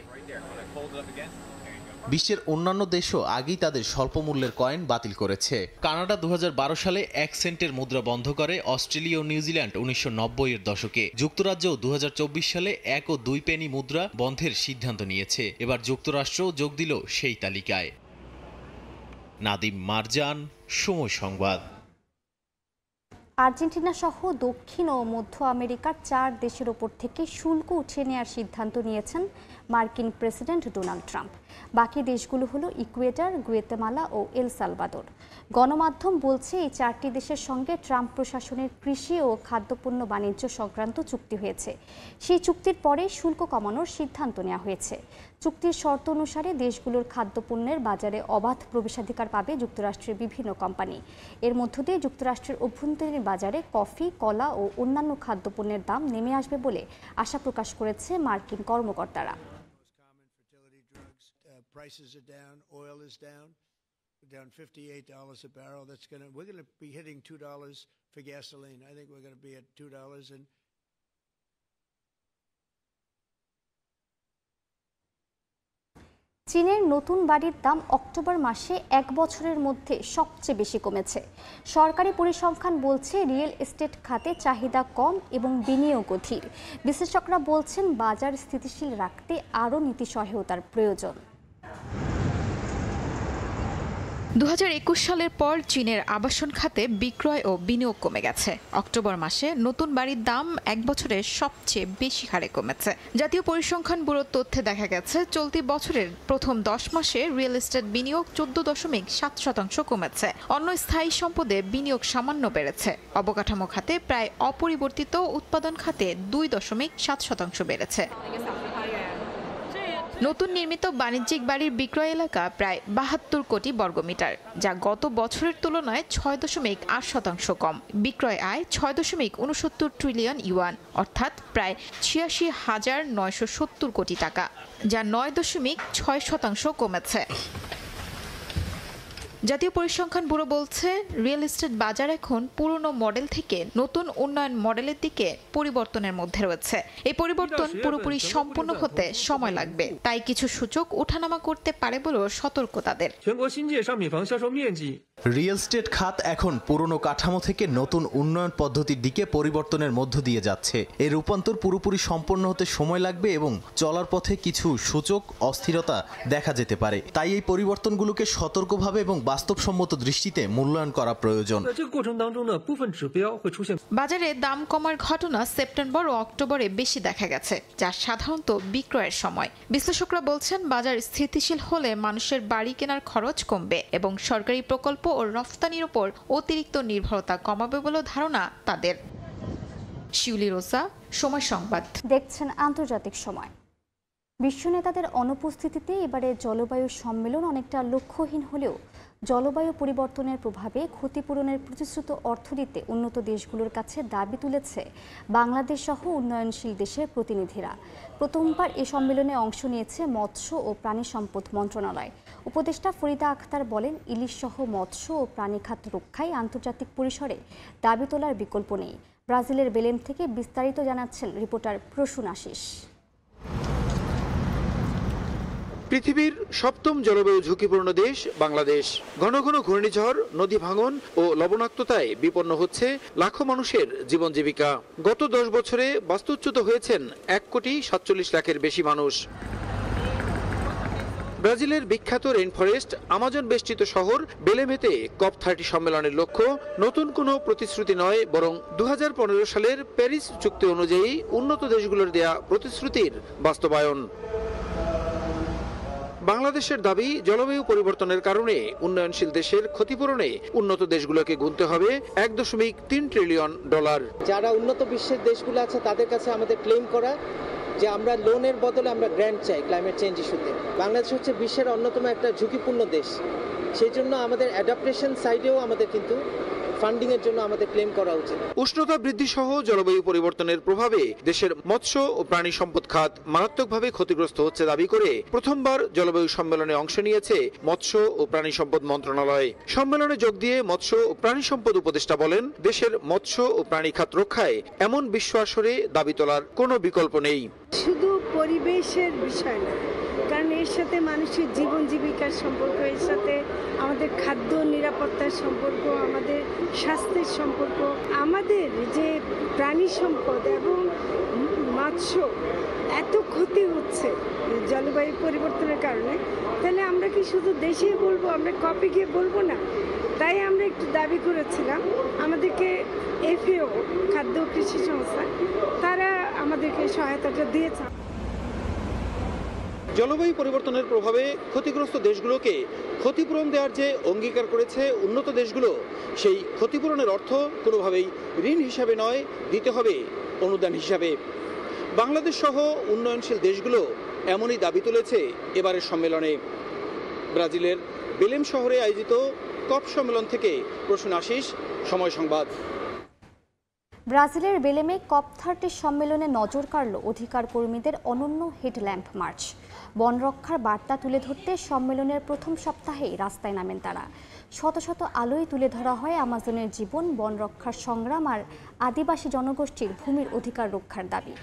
বিশ্বের অন্যান্য দেশও আগেই তাদের স্বল্প মূল্যের কয়েন বাতিল করেছে। কানাডা 2012 সালে 1 সেন্টের মুদ্রা বন্ধ করে। অস্ট্রেলিয়া ও নিউজিল্যান্ড 1990-এর দশকে। যুক্তরাজ্যও 2024 সালে 1 ও 2 পেনি মুদ্রা বন্ধের সিদ্ধান্ত নিয়েছে। এবার যুক্তরাষ্ট্রও যোগ দিল সেই তালিকায়। নাদিম মারজান, সময় সংবাদ। আর্জেন্টিনা সহ দক্ষিণ ও মধ্য আমেরিকার 4 দেশের ওপর থেকে শুল্ক উঠিয়ে নেওয়ার সিদ্ধান্ত নিয়েছেন মার্কিন প্রেসিডেন্ট ডোনাল্ড ট্রাম্প। বাকি দেশগুলো হলো ইকুয়েডর, গুয়েতেমালা ও এল সালভাদর। গণমাধ্যম বলছে এই 4টি দেশের সঙ্গে ট্রাম্প প্রশাসনের কৃষি ও খাদ্যপণ্য বাণিজ্য সংক্রান্ত চুক্তি হয়েছে। সেই চুক্তির পরে শুল্ক কমানোর সিদ্ধান্ত নেওয়া হয়েছে। চুক্তির শর্ত অনুসারে দেশগুলোর খাদ্যপণ্যের বাজারে অবাধ প্রবেশাধিকার পাবে যুক্তরাষ্ট্রের বিভিন্ন কোম্পানি। এর মধ্য দিয়ে যুক্তরাষ্ট্রের অভ্যন্তরীণ বাজারে কফি, কলা ও অন্যান্য খাদ্যপণ্যের দাম নেমে আসবে বলে আশা প্রকাশ করেছে মার্কিন কর্মকর্তারা। Prices are down, oil is down. We're down $58 a barrel. We're going to be hitting $2 for gasoline. I think we're going to be at $2 and চীনের নতুন বাড়ির দাম অক্টোবর মাসে 1 বছরের মধ্যে সবচেয়ে বেশি কমেছে। সরকারি পরিসংখ্যান বলছে রিয়েল এস্টেট খাতে চাহিদা কম এবং বিনিয়োগও ধীর। বিশ্লেষকরা বলছেন বাজার স্থিতিশীল রাখতে আরও নীতি সহায়তার প্রয়োজন। 2021 সালের পর চীনের আবাসন খাতে বিক্রয় ও বিনিয়োগ কমে গেছে। অক্টোবর মাসে নতুন বাড়ির দাম 1 বছরে সবচেয়ে বেশি হারে কমেছে। জাতীয় পরিসংখ্যান ব্যুরোর তথ্যে দেখা গেছে চলতি বছরের প্রথম 10 মাসে রিয়েল এস্টেট বিনিয়োগ 14.7% কমেছে। অন্য স্থায়ী সম্পদে বিনিয়োগ সামান্য বেড়েছে। অবকাঠামো খাতে প্রায় অপরিবর্তিত, উৎপাদন খাতে 2.7% বেড়েছে। নতুন নির্মিত বাণিজ্যিক বাড়ির বিক্রয় এলাকা প্রায় 72 কোটি বর্গমিটার, যা গত বছরের তুলনায় 6.8% কম। বিক্রয় আয় 6.69 ট্রিলিয়ন ইউয়ান, অর্থাৎ প্রায় 86,970 কোটি টাকা, যা 9.6% কমেছে। জাতীয় পরিসংখ্যান ব্যুরো বলছে রিয়েল এস্টেট বাজার এখন পুরনো মডেল থেকে নতুন উন্নয়ন মডেলের দিকে পরিবর্তনের মধ্যে রয়েছে। এই পরিবর্তন পুরোপুরি সম্পূর্ণ হতে সময় লাগবে, তাই কিছু সূচক ওঠানামা করতে পারে বলেও সতর্ক তাদের। রিয়েল এস্টেট খাত এখন পুরনো কাঠামো থেকে নতুন উন্নয়ন পদ্ধতির দিকে পরিবর্তনের মধ্য দিয়ে যাচ্ছে। এই রূপান্তর পুরোপুরি সম্পন্ন হতে সময় লাগবে এবং চলার পথে কিছু সূচক অস্থিরতা দেখা যেতে পারে। তাই এই পরিবর্তনগুলোকে সতর্কভাবে এবং বাস্তবসম্মত দৃষ্টিতে মূল্যায়ন করা প্রয়োজন। বাজারে দাম কমার ঘটনা সেপ্টেম্বর ও অক্টোবরে বেশি দেখা গেছে, যা সাধারণত বিক্রয়ের সময়। বিশ্লেষকরা বলছেন বাজার স্থিতিশীল হলে মানুষের বাড়ি কেনার খরচ কমবে এবং সরকারি প্রকল্প ও রফতানির উপর অতিরিক্ত নির্ভরতা কমাবে বলে ধারণা তাদের। শিউলি রোজা, সময় সংবাদ। দেখছেন আন্তর্জাতিক সময়। বিশ্ব নেতাদের অনুপস্থিতিতে এবারে জলবায়ু সম্মেলন অনেকটা লক্ষ্যহীন হলেও জলবায়ু পরিবর্তনের প্রভাবে ক্ষতিপূরণের প্রতিশ্রুত অর্থ দিতে উন্নত দেশগুলোর কাছে দাবি তুলেছে বাংলাদেশ সহ উন্নয়নশীল দেশের প্রতিনিধিরা। প্রথমবার এ সম্মেলনে অংশ নিয়েছে মৎস্য ও প্রাণী সম্পদ মন্ত্রণালয়। উপদেষ্টা ফরিদা আক্তার বলেন, ইলিশ সহ মৎস্য ও প্রাণী খাত রক্ষায় আন্তর্জাতিক পরিসরে দাবি তোলার বিকল্প নেই। ব্রাজিলের বেলেম থেকে বিস্তারিত জানাচ্ছেন রিপোর্টার প্রসূন আশিস। পৃথিবীর সপ্তম জলবায়ু ঝুঁকিপূর্ণ দেশ বাংলাদেশ। ঘন ঘন ঘূর্ণিঝড়, নদী ভাঙন ও লবণাক্ততায় বিপন্ন হচ্ছে লাখো মানুষের জীবন জীবিকা। গত 10 বছরে বাস্তুচ্যুত হয়েছেন 1,47,00,000-এর বেশি মানুষ। ব্রাজিলের বিখ্যাত রেইনফরেস্ট আমাজন বেষ্টিত শহর বেলেমেতে COP30 সম্মেলনের লক্ষ্য নতুন কোনো প্রতিশ্রুতি নয়, বরং 2015 সালের প্যারিস চুক্তি অনুযায়ী উন্নত দেশগুলোর দেয়া প্রতিশ্রুতির বাস্তবায়ন। বাংলাদেশের দাবি, জলবায়ু পরিবর্তনের কারণে উন্নয়নশীল দেশের ক্ষতিপূরণে উন্নত দেশগুলোকে গুনতে হবে $1.3 ট্রিলিয়ন। যারা উন্নত বিশ্বের দেশগুলো আছে তাদের কাছে আমাদের ক্লেম করা যে আমরা লোনের বদলে আমরা গ্র্যান্ট চাই ক্লাইমেট চেঞ্জ ইস্যুতে। বাংলাদেশ হচ্ছে বিশ্বের অন্যতম একটা ঝুঁকিপূর্ণ দেশ, সেই জন্য আমাদের অ্যাডাপ্টেশন সাইডেও আমাদের কিন্তু ফান্ডিং এর জন্য আমাদের ক্লেম করা উচিত। উষ্ণতা বৃদ্ধি সহ জলবায়ু পরিবর্তনের প্রভাবে দেশের মৎস্য ও প্রাণী সম্পদ খাত মারাত্মকভাবে ক্ষতিগ্রস্ত হচ্ছে দাবি করে প্রথমবার জলবায়ু সম্মেলনে অংশ নিয়েছে মৎস্য ও প্রাণী সম্পদ মন্ত্রণালয়। সম্মেলনে যোগ দিয়ে মৎস্য ও প্রাণী সম্পদ উপদেষ্টা বলেন, দেশের মৎস্য ও প্রাণী খাত রক্ষায় এমন বিশ্ব আসরে দাবি তোলার কোনো বিকল্প নেই। শুধু পরিবেশের বিষয় না, কারণ এর সাথে মানুষের জীবন জীবিকার সম্পর্ক, এর সাথে আমাদের খাদ্য নিরাপত্তার সম্পর্ক, আমাদের স্বাস্থ্যের সম্পর্ক, আমাদের যে প্রাণী সম্পদ এবং মৎস্য এত ক্ষতি হচ্ছে জলবায়ু পরিবর্তনের কারণে, তাহলে আমরা কি শুধু দেশেই বলবো, আমরা কপি গিয়ে বলবো না? তাই আমরা একটু দাবি করেছিলাম, আমাদেরকে FAO খাদ্য কৃষি সংস্থা তারা আমাদেরকে সহায়তাটা দিয়েছে। জলবায়ু পরিবর্তনের প্রভাবে ক্ষতিগ্রস্ত দেশগুলোকে ক্ষতিপূরণ দেওয়ার যে অঙ্গীকার করেছে উন্নত দেশগুলো, সেই ক্ষতিপূরণের অর্থ কোনোভাবেই ঋণ হিসাবে নয়, দিতে হবে অনুদান হিসাবে। বাংলাদেশ সহ উন্নয়নশীল দেশগুলো এমনই দাবি তুলেছে এবারের সম্মেলনে। ব্রাজিলের বেলেম শহরে আয়োজিত COP সম্মেলন থেকে প্রসূন আশিস, সময় সংবাদ। ব্রাজিলের বেলেমে COP30 সম্মেলনে নজর কাড়ল অধিকার কর্মীদের অনন্য হেডল্যাম্প মার্চ। বন রক্ষার বার্তা তুলে ধরতে সম্মেলনের প্রথম সপ্তাহেই রাস্তায় নামেন তারা। শত শত আলোয় তুলে ধরা হয় আমাজনের জীবন, বন রক্ষার সংগ্রাম আর আদিবাসী জনগোষ্ঠীর ভূমির অধিকার রক্ষার দাবি।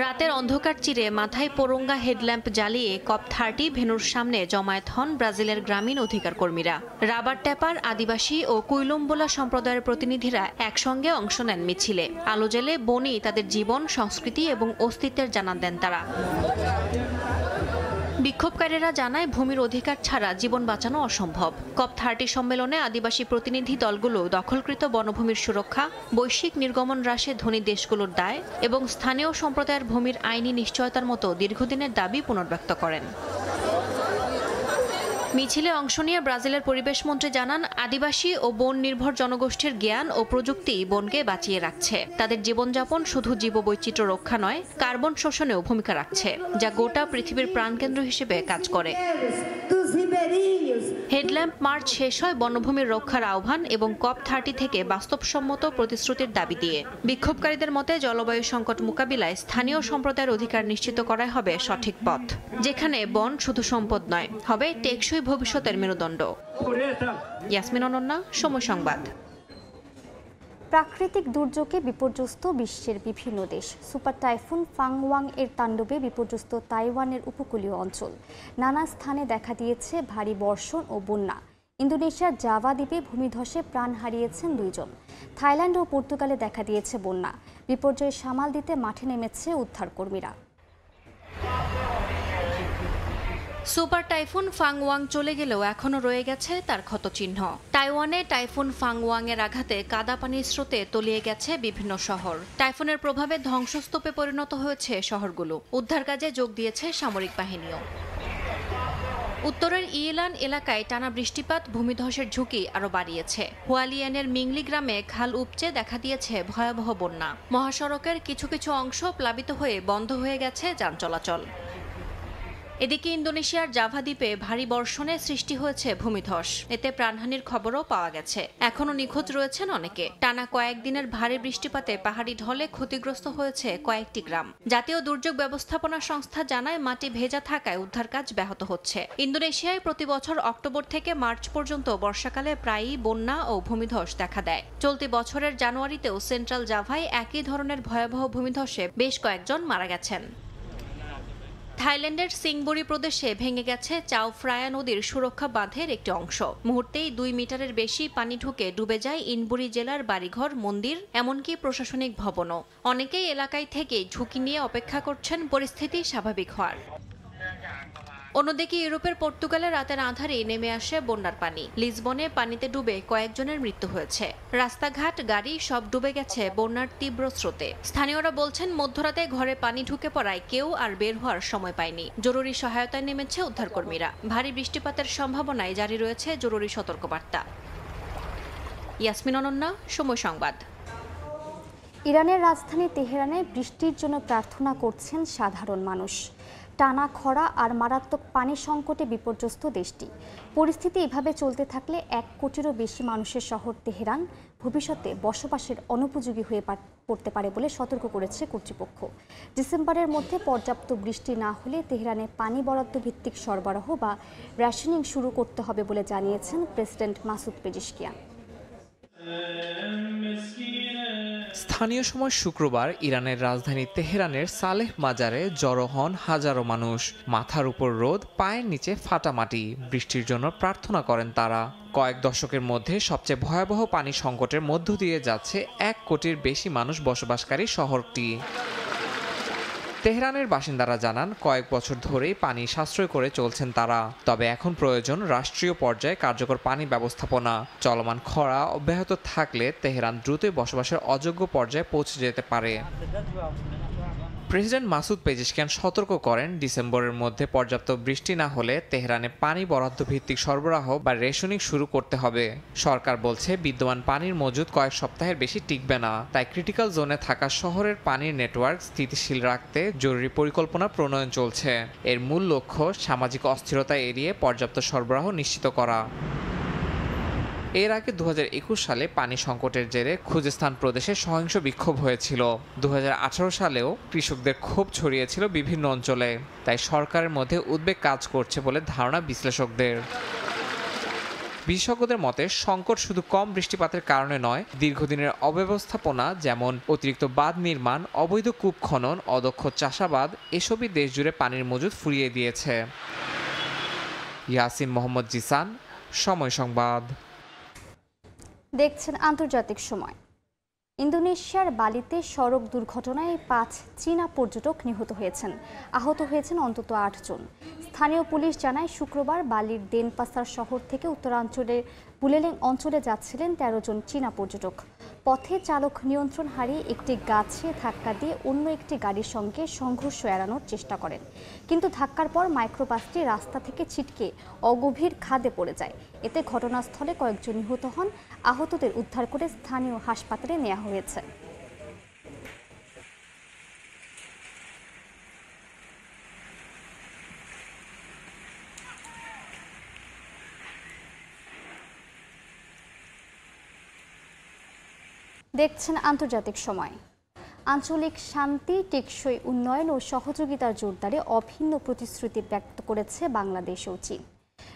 রাতের অন্ধকার চিরে মাথায় পোরঙ্গা হেডল্যাম্প জ্বালিয়ে COP30 ভেন্যুর সামনে জমায়েত হন ব্রাজিলের গ্রামীণ অধিকার কর্মীরা। রাবার ট্যাপার, আদিবাসী ও কুইলম্বোলা সম্প্রদায়ের প্রতিনিধিরা একসঙ্গে অংশ নেন মিছিলে। আলো জ্বেলে বনই তাদের জীবন, সংস্কৃতি এবং অস্তিত্বের জানান দেন তারা। বিক্ষোভকারীরা জানায়, ভূমির অধিকার ছাড়া জীবন বাঁচানো অসম্ভব। COP30 সম্মেলনে আদিবাসী প্রতিনিধি দলগুলো দখলকৃত বনভূমির সুরক্ষা, বৈশ্বিক নির্গমন হ্রাসে ধনী দেশগুলোর দায় এবং স্থানীয় সম্প্রদায়ের ভূমির আইনি নিশ্চয়তার মতো দীর্ঘদিনের দাবি পুনর্ব্যক্ত করেন। মিছিলে অংশ নিয়ে ব্রাজিলের পরিবেশ মন্ত্রী জানান, আদিবাসী ও বন নির্ভর জনগোষ্ঠীর জ্ঞান ও প্রযুক্তি বনকে বাঁচিয়ে রাখছে। তাদের জীবনযাপন শুধু জীববৈচিত্র্য রক্ষা নয়, কার্বন শোষণেও ভূমিকা রাখছে, যা গোটা পৃথিবীর প্রাণকেন্দ্র হিসেবে কাজ করে। হেডল্যাম্প মার্চ শেষ হয় বনভূমির রক্ষার আহ্বান এবং COP30 থেকে বাস্তবসম্মত প্রতিশ্রুতির দাবি দিয়ে। বিক্ষোভকারীদের মতে, জলবায়ু সংকট মোকাবিলায় স্থানীয় সম্প্রদায়ের অধিকার নিশ্চিত করাই হবে সঠিক পথ, যেখানে বন শুধু সম্পদ নয়, হবে টেকসই ভবিষ্যতের মেরুদণ্ড। ইয়াসমিন অনন্যা, সময় সংবাদ। প্রাকৃতিক দুর্যোগে বিপর্যস্ত বিশ্বের বিভিন্ন দেশ। সুপার টাইফুন ফাংওয়াং এর তাণ্ডবে বিপর্যস্ত তাইওয়ানের উপকূলীয় অঞ্চল। নানা স্থানে দেখা দিয়েছে ভারী বর্ষণ ও বন্যা। ইন্দোনেশিয়ার জাভা দ্বীপে ভূমিধসে প্রাণ হারিয়েছেন 2 জন। থাইল্যান্ড ও পর্তুগালে দেখা দিয়েছে বন্যা। বিপর্যয় সামাল দিতে মাঠে নেমেছে উদ্ধারকর্মীরা। সুপার টাইফুন ফাংওয়াং চলে গেলেও এখনো রয়ে গেছে তার ক্ষতচিহ্ন। তাইওয়ানে টাইফুন ফাংওয়াং এর আঘাতে কাদা পানির স্রোতে তলিয়ে গেছে বিভিন্ন শহর। টাইফুনের প্রভাবে ধ্বংসস্তূপে পরিণত হয়েছে শহরগুলো। উদ্ধার কাজে যোগ দিয়েছে সামরিক বাহিনীও। উত্তরের ইয়েলান এলাকায় টানা বৃষ্টিপাত ভূমিধসের ঝুঁকি আরও বাড়িয়েছে। হুয়ালিয়ানের মিংলি গ্রামে খাল উপচে দেখা দিয়েছে ভয়াবহ বন্যা। মহাসড়কের কিছু কিছু অংশ প্লাবিত হয়ে বন্ধ হয়ে গেছে যান চলাচল। এদিকে ইন্দোনেশিয়ার জাভা দ্বীপে ভারী বর্ষণে সৃষ্টি হয়েছে ভূমিধস। এতে প্রাণহানির খবরও পাওয়া গেছে। এখনো নিখোঁজ রয়েছেন অনেকে। টানা কয়েকদিনের ভারী বৃষ্টিপাতে পাহাড়ি ঢলে ক্ষতিগ্রস্ত হয়েছে কয়েকটি গ্রাম। জাতীয় দুর্যোগ ব্যবস্থাপনা সংস্থা জানায়, মাটি ভেজা থাকায় উদ্ধার কাজ ব্যাহত হচ্ছে। ইন্দোনেশিয়ায় প্রতি বছর অক্টোবর থেকে মার্চ পর্যন্ত বর্ষাকালে প্রায়ই বন্যা ও ভূমিধস দেখা দেয়। চলতি বছরের জানুয়ারিতেও সেন্ট্রাল জাভায় একই ধরনের ভয়াবহ ভূমিধসে বেশ কয়েকজন মারা গেছেন। থাইল্যান্ডের সিংবুরি প্রদেশে ভেঙে গেছে চাও ফ্রায়া নদীর সুরক্ষা বাঁধের একটি অংশ। মুহূর্তেই 2 মিটারের বেশি পানি ঢুকে ডুবে যায় ইনবুরি জেলার বাড়িঘর, মন্দির, এমনকি প্রশাসনিক ভবনও। অনেকেই এলাকায় থেকে ঝুঁকি নিয়ে অপেক্ষা করছেন পরিস্থিতি স্বাভাবিক হওয়ার। অন্যদিকে ইউরোপের পর্তুগালে রাতের আঁধারে নেমে আসে বন্যার পানি। লিসবনে পানিতে ডুবে কয়েকজনের মৃত্যু হয়েছে। রাস্তাঘাট, গাড়ি সব ডুবে গেছে বন্যার তীব্র স্রোতে। স্থানীয়রা বলছেন মধ্যরাতে ঘরে পানি ঢুকে পড়ায় কেউ আর বের হওয়ার সময় পায়নি। জরুরি সহায়তায় নেমেছে উদ্ধারকর্মীরা। ভারী বৃষ্টিপাতের সম্ভাবনায় জারি রয়েছে জরুরি সতর্কবার্তা। ইয়াসমিন অনন্যা, সময় সংবাদ। ইরানের রাজধানী তেহরানে বৃষ্টির জন্য প্রার্থনা করছেন সাধারণ মানুষ। টানা খরা আর মারাত্মক পানি সংকটে বিপর্যস্ত দেশটি। পরিস্থিতি এভাবে চলতে থাকলে 1 কোটিরও বেশি মানুষের শহর তেহরান ভবিষ্যতে বসবাসের অনুপযোগী হয়ে পড়তে পারে বলে সতর্ক করেছে কর্তৃপক্ষ। ডিসেম্বরের মধ্যে পর্যাপ্ত বৃষ্টি না হলে তেহরানে পানি বরাদ্দ ভিত্তিক সরবরাহ বা রেশনিং শুরু করতে হবে বলে জানিয়েছেন প্রেসিডেন্ট মাসুদ পেজিশকিয়ান। স্থানীয় সময় শুক্রবার ইরানের রাজধানী তেহরানের সালেহ মাজারে জড়ো হন হাজারো মানুষ। মাথার উপর রোদ, পায়ের নিচে ফাটা মাটি। বৃষ্টির জন্য প্রার্থনা করেন তারা। কয়েক দশকের মধ্যে সবচেয়ে ভয়াবহ পানি সংকটের মধ্য দিয়ে যাচ্ছে 1 কোটির বেশি মানুষ বসবাসকারী শহরটি। তেহরানের বাসিন্দারা জানান কয়েক বছর ধরেই পানি সাশ্রয় করে চলছেন তারা। তবে এখন প্রয়োজন রাষ্ট্রীয় পর্যায়ে কার্যকর পানি ব্যবস্থাপনা। চলমান খরা অব্যাহত থাকলে তেহরান দ্রুতই বসবাসের অযোগ্য পর্যায়ে পৌঁছে যেতে পারে। প্রেসিডেন্ট মাসুদ পেজিশকিয়ান সতর্ক করেন, ডিসেম্বরের মধ্যে পর্যাপ্ত বৃষ্টি না হলে তেহরানে পানি বরাদ্দ ভিত্তিক সরবরাহ বা রেশনিং শুরু করতে হবে। সরকার বলছে বিদ্যমান পানির মজুদ কয়েক সপ্তাহের বেশি টিকবে না। তাই ক্রিটিক্যাল জোনে থাকা শহরের পানির নেটওয়ার্ক স্থিতিশীল রাখতে জরুরি পরিকল্পনা প্রণয়ন চলছে। এর মূল লক্ষ্য সামাজিক অস্থিরতা এড়িয়ে পর্যাপ্ত সরবরাহ নিশ্চিত করা। এর আগে 2021 সালে পানি সংকটের জেরে খুজেস্তান প্রদেশে সহিংস বিক্ষোভ হয়েছিল। 2018 সালেও কৃষকদের ক্ষোভ ছড়িয়েছিল বিভিন্ন অঞ্চলে। তাই সরকারের মধ্যে উদ্বেগ কাজ করছে বলে ধারণা বিশ্লেষকদের। বিশেষজ্ঞদের মতে সংকট শুধু কম বৃষ্টিপাতের কারণে নয়, দীর্ঘদিনের অব্যবস্থাপনা যেমন অতিরিক্ত বাঁধ নির্মাণ, অবৈধ কূপ খনন, অদক্ষ চাষাবাদ এসবই দেশ জুড়ে পানির মজুদ ফুরিয়ে দিয়েছে। ইয়াসিন মোহাম্মদ জিসান, সময় সংবাদ। দেখছেন আন্তর্জাতিক সময়। ইন্দোনেশিয়ার বালিতে সড়ক দুর্ঘটনায় 5 চীনা পর্যটক নিহত হয়েছেন। আহত হয়েছেন অন্তত 8 জন। স্থানীয় পুলিশ জানায় শুক্রবার বালির দেনপাসার শহর থেকে উত্তরাঞ্চলের বুলেলেং অঞ্চলে যাচ্ছিলেন 13 জন চীনা পর্যটক। পথে চালক নিয়ন্ত্রণ হারিয়ে একটি গাছে ধাক্কা দিয়ে অন্য একটি গাড়ির সঙ্গে সংঘর্ষ এড়ানোর চেষ্টা করেন। কিন্তু ধাক্কার পর মাইক্রোবাসটি রাস্তা থেকে ছিটকে অগভীর খাদে পড়ে যায়। এতে ঘটনাস্থলে কয়েকজন নিহত হন। আহতদের উদ্ধার করে স্থানীয় হাসপাতালে নেওয়া হয়েছে। দেখছেন আন্তর্জাতিক সময়। আঞ্চলিক শান্তি, টেকসই উন্নয়ন ও সহযোগিতার জোরদারে অভিন্ন প্রতিশ্রুতি ব্যক্ত করেছে বাংলাদেশ ও চীন।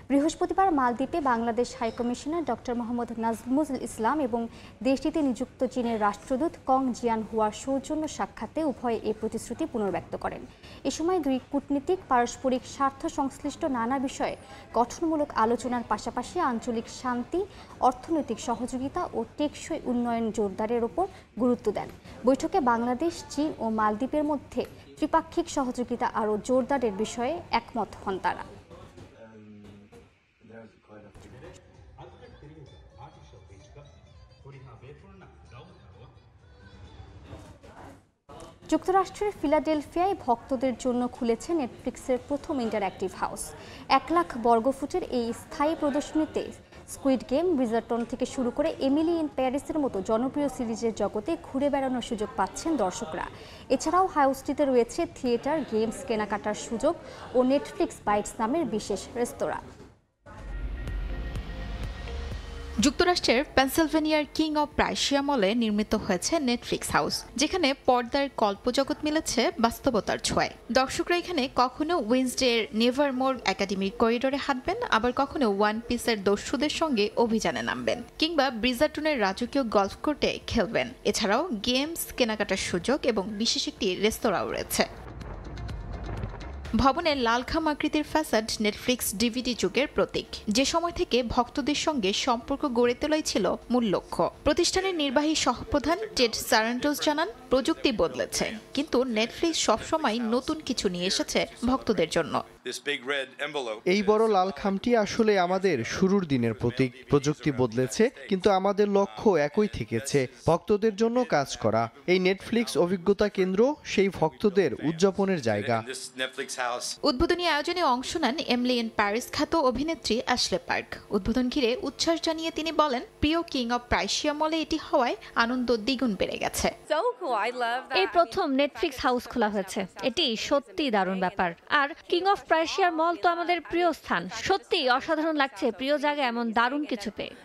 বৃহস্পতিবার মালদ্বীপে বাংলাদেশ হাইকমিশনার ডক্টর মোহাম্মদ নাজমুল ইসলাম এবং দেশটিতে নিযুক্ত চীনের রাষ্ট্রদূত কং জিয়ান হুয়ার সৌজন্য সাক্ষাতে উভয়ে এই প্রতিশ্রুতি পুনর্ব্যক্ত করেন। এ সময় দুই কূটনীতিক পারস্পরিক স্বার্থ সংশ্লিষ্ট নানা বিষয়ে গঠনমূলক আলোচনার পাশাপাশি আঞ্চলিক শান্তি, অর্থনৈতিক সহযোগিতা ও টেকসই উন্নয়ন জোরদারের ওপর গুরুত্ব দেন। বৈঠকে বাংলাদেশ, চীন ও মালদ্বীপের মধ্যে ত্রিপাক্ষিক সহযোগিতা আরও জোরদারের বিষয়ে একমত হন তারা। যুক্তরাষ্ট্রের ফিলাডেলফিয়ায় ভক্তদের জন্য খুলেছে নেটফ্লিক্সের প্রথম ইন্টারঅ্যাক্টিভ হাউস। 1 লাখ বর্গফুটের এই স্থায়ী প্রদর্শনীতে স্কুইড গেম, ব্রিজারটন থেকে শুরু করে এমিলি ইন প্যারিসের মতো জনপ্রিয় সিরিজের জগতে ঘুরে বেড়ানোর সুযোগ পাচ্ছেন দর্শকরা। এছাড়াও হাউসটিতে রয়েছে থিয়েটার, গেমস, কেনাকাটার সুযোগ ও নেটফ্লিক্স বাইটস নামের বিশেষ রেস্তোরাঁ। যুক্তরাষ্ট্রের পেনসিলভেনিয়ার কিং অব প্রাইশিয়া মলে নির্মিত হয়েছে নেটফ্লিক্স হাউস, যেখানে পর্দার কল্পজগৎ মিলেছে বাস্তবতার ছোঁয়ায়। দর্শকরা এখানে কখনো ওয়েনসডের নেভারমোর একাডেমির করিডোরে হাঁটবেন, আবার কখনো ওয়ান পিসের দস্যুদের সঙ্গে অভিযানে নামবেন, কিংবা ব্রিজারটনের রাজকীয় গলফ কোর্টে খেলবেন। এছাড়াও গেমস, কেনাকাটার সুযোগ এবং বিশেষ একটি রেস্তোরাঁও রয়েছে। ভবনের লালখাম আকৃতির ফ্যাসাড নেটফ্লিক্স ডিভিডি যুগের প্রতীক, যে সময় থেকে ভক্তদের সঙ্গে সম্পর্ক গড়ে তোলাই ছিল মূল লক্ষ্য। প্রতিষ্ঠানের নির্বাহী সহপ্রধান টেড সারান্টোস জানান, প্রযুক্তি বদলেছে, কিন্তু নেটফ্লিক্স সবসময় নতুন কিছু নিয়ে এসেছে ভক্তদের জন্য। এই বড় লাল খামটি আসলে আমাদের শুরুর দিনের প্রতীক। প্রযুক্তি বদলেছে, কিন্তু আমাদের লক্ষ্য একই থেকেছে, ভক্তদের জন্য কাজ করা। এই নেটফ্লিক্স অভিজ্ঞতা কেন্দ্র সেই ভক্তদের উদযাপনের জায়গা। উদ্বোধনী আয়োজনে অংশ নেন এমলি ইন প্যারিস খ্যাত অভিনেত্রী অ্যাশলে পার্ক। উদ্বোধন ঘিরে উচ্ছ্বাস জানিয়ে তিনি বলেন, প্রিয় কিং অব প্রাইসিয়া মলে এটি হওয়ায় আনন্দ দ্বিগুণ বেড়ে গেছে। এই প্রথম নেটফ্লিক্স হাউস খোলা হয়েছে, এটি সত্যি দারুণ ব্যাপার। আর কিং অফ প্রাইসিয়ার মল তো আমাদের প্রিয় স্থান, সত্যি অসাধারণ লাগছে প্রিয় জায়গায় এমন দারুণ কিছু পেয়ে।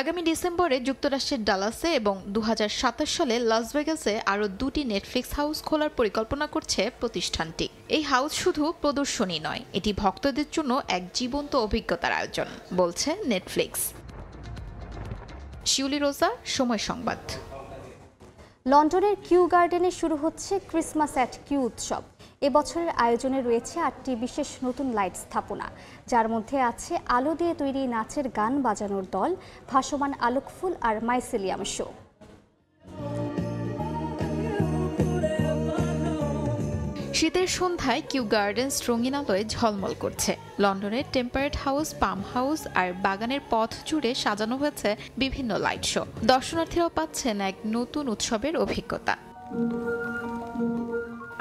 আগামী ডিসেম্বরে যুক্তরাষ্ট্রের ডালাসে এবং 2027 সালে লাস ভেগাসে আরও 2টি নেটফ্লিক্স হাউস খোলার পরিকল্পনা করছে প্রতিষ্ঠানটি। এই হাউস শুধু প্রদর্শনী নয়, এটি ভক্তদের জন্য এক জীবন্ত অভিজ্ঞতার আয়োজন, বলছে নেটফ্লিক্স। শিউলি রোজা, সময় সংবাদ। লন্ডনের কিউ গার্ডেনে শুরু হচ্ছে ক্রিসমাস অ্যাট কিউ উৎসব। এবছরের আয়োজনে রয়েছে 8টি বিশেষ নতুন লাইট স্থাপনা, যার মধ্যে আছে আলো দিয়ে তৈরি নাচের গান বাজানোর দল, ভাসমান আলোকফুল আর মাইসেলিয়াম শো। শীতের সন্ধ্যায় কিউ গার্ডেন্স রঙিন আলোয় ঝলমল করছে। লন্ডনের টেম্পারেট হাউস, পাম হাউস আর বাগানের পথ জুড়ে সাজানো হয়েছে বিভিন্ন লাইট শো। দর্শনার্থীরাও পাচ্ছেন এক নতুন উৎসবের অভিজ্ঞতা।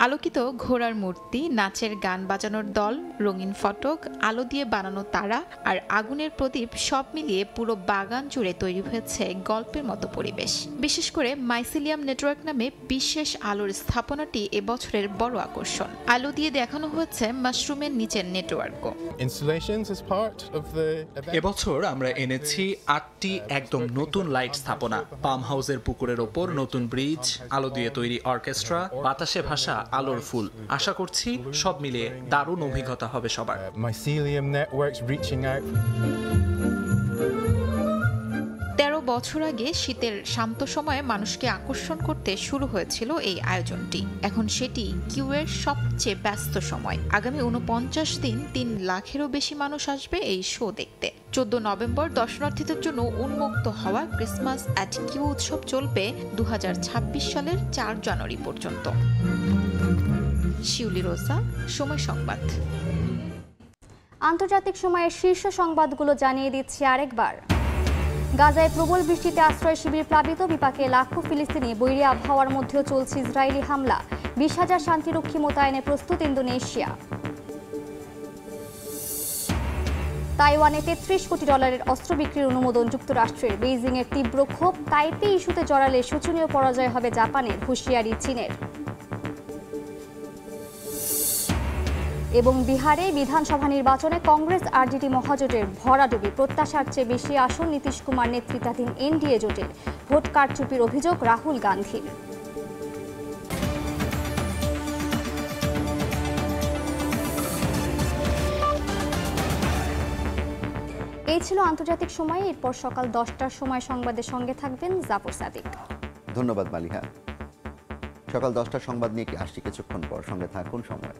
আলোকিত ঘোড়ার মূর্তি, নাচের গান বাজানোর দল, রঙিন ফটক, আলো দিয়ে বানানো তারা আর আগুনের প্রদীপ সব মিলিয়ে পুরো বাগান জুড়ে তৈরি হয়েছে গল্পের মতো পরিবেশ। বিশেষ করে মাইসেলিয়াম নেটওয়ার্ক নামে বিশেষ আলোর স্থাপনাটি এবছরের বড় আকর্ষণ। আলো দিয়ে দেখানো হয়েছে মাশরুমের নিচের নেটওয়ার্কও। এবছর আমরা এনেছি 8টি একদম নতুন লাইট স্থাপনা। পাম হাউসের পুকুরের ওপর নতুন ব্রিজ, আলো দিয়ে তৈরি অর্কেস্ট্রা, বাতাসে ভাসা আলোর ফুল। আশা করছি সব মিলিয়ে দারুণ অভিজ্ঞতা হবে সবার। Mycelium networks reaching out. 13 বছর আগে শীতের শান্ত সময়ে মানুষকে আকর্ষণ করতে শুরু হয়েছিল এই আয়োজনটি। এখন সেটি কিউয়ের সবচেয়ে ব্যস্ত সময়। আগামী 49 দিন 3 লাখেরও বেশি মানুষ আসবে এই শো দেখতে। 14 নভেম্বর দর্শনার্থীদের জন্য উন্মুক্ত হওয়া ক্রিসমাস অ্যাট কিউ উৎসব চলবে 2026 সালের 4 জানুয়ারি পর্যন্ত। শিউলি রোজা, সময় সংবাদ। আন্তর্জাতিক সময়ের শীর্ষ সংবাদগুলো জানিয়ে দিচ্ছি আরেকবার। গাজায় প্রবল বৃষ্টিতে আশ্রয় শিবির প্লাবিত, বিপাকে লাখো ফিলিস্তিনি। বৈরী আবহাওয়ার মধ্যেও চলছে ইসরায়েলি হামলা। 20,000 শান্তিরক্ষী মোতায়েনে প্রস্তুত ইন্দোনেশিয়া। তাইওয়ানে $33 কোটি অস্ত্র বিক্রির অনুমোদন যুক্তরাষ্ট্রের। বেইজিংয়ের তীব্র ক্ষোভ, তাইপে ইস্যুতে জড়ালে শোচনীয় পরাজয় হবে জাপানের, হুঁশিয়ারি চীনের। এবং বিহারে বিধানসভা নির্বাচনে কংগ্রেস আরজেডি মহাজোটের ভরাডুবি। প্রত্যাশার চেয়ে বেশি আসন নীতিশ কুমার নেতৃত্বাধীন এনডিএ জোটের। ভোট কারচুপির অভিযোগ রাহুল গান্ধীর। এই ছিল আন্তর্জাতিক সময়। এরপর সকাল 10টার সময় সংবাদের সঙ্গে থাকবেন জাফর সাদিক। ধন্যবাদ মালিহা। সকাল 10টার সংবাদ নিয়ে আসছি কিছুক্ষণ পর, সঙ্গে থাকুন সময়।